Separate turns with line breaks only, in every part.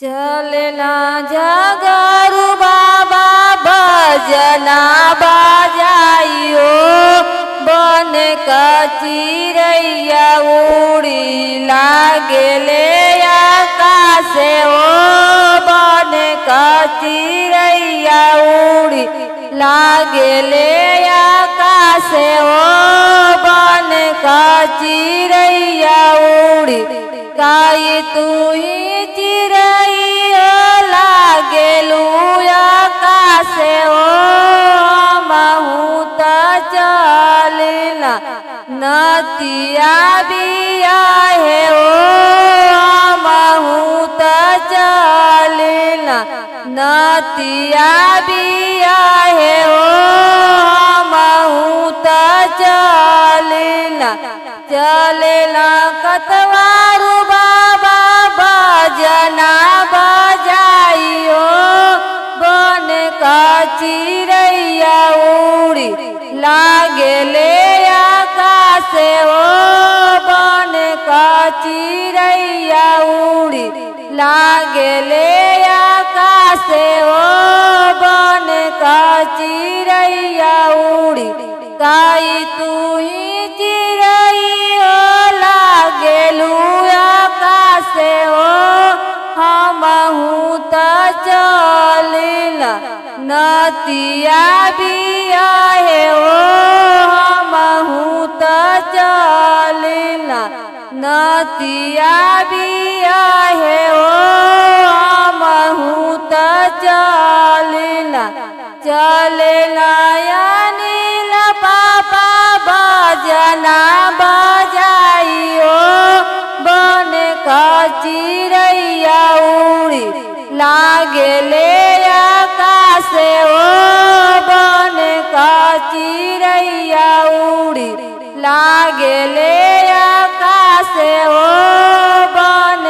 चलना जगरू बाबा बजना बजाइयो बन चिरैया उड़ी लागेले आकाशे ओ बन चिरैया उड़ी लागेले आकाशे ओ बन चिरैया उड़ी काई तू ही चिरैया लागेलू आकाशे ओ महू त चलना नतिया बिया है ओ महू त चलना नतिया बिया है ओ महू त चलना चलना कतवारू बाबा बजना बजाइयो बन चिरैया उड़ी लागेले आकाशे ओ बन चिरैया उड़ी लागेले आकाशे ओ बन चिरैया उड़ी काई तू ही चिरैया लागेलू आकाशे ओ हमहू त चलना नतिया बिया है ओ हमहू त चलना नतिया बिया है ओ हमहू त चलना चलना अनिल पापा बजना बजाइयो बन चिरैया उड़ी लागेले आकाशे ओ बन चिरैया उड़ी लागेले आकाशे ओ बन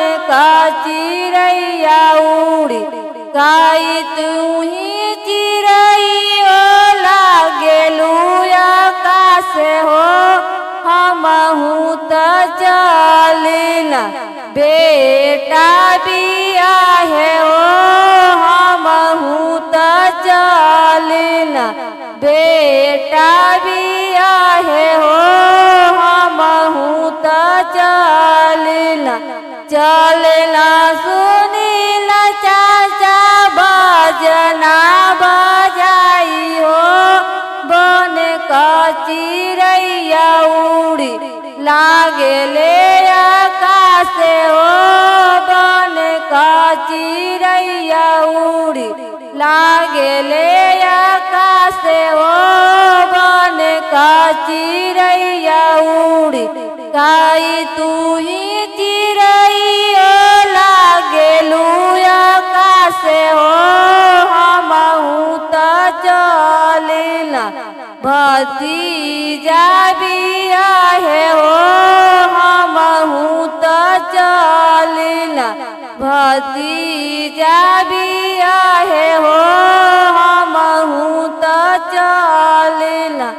चिरैया उड़ी काई तू ही चिरैया लागेलू आकाशे हो हमहू त चलना बेटा बिया है ओ हमहू त चलना बेटा बिया है ओ हमहू त चलना चलना सुनीला चाचा बजना बजाइयो बन चिरैया उड़ी लागेले आकाशे ओ बन चिरैया उड़ी लागेले आकाशे ओ बन चिरैया उड़ी काई तू ही चिरैया लागेलू आकाशे ओ हमहू त चलना भतीजा बिया है ओ हमहू त चलना भतीजा बिया है ओ हमहू त चलना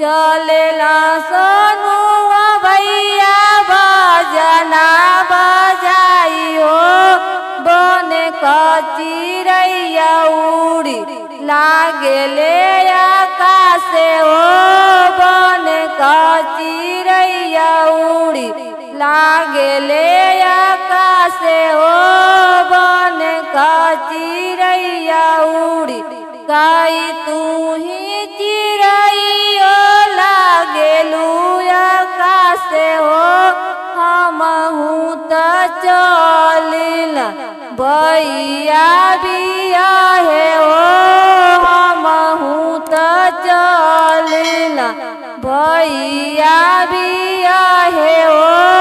चलना सोनू भैया बजना बजाइयो बन चिरैया उड़ी लागेले आकाशे ओ बन चिरैया उड़ी लागेले आकाशे ओ बन चिरैया उड़ी काई तू ही चिरैया लागेलू आकाशे ओ हमहू त चलना भैया बिया है ओ हमहू त चलना भैया बिया है ओ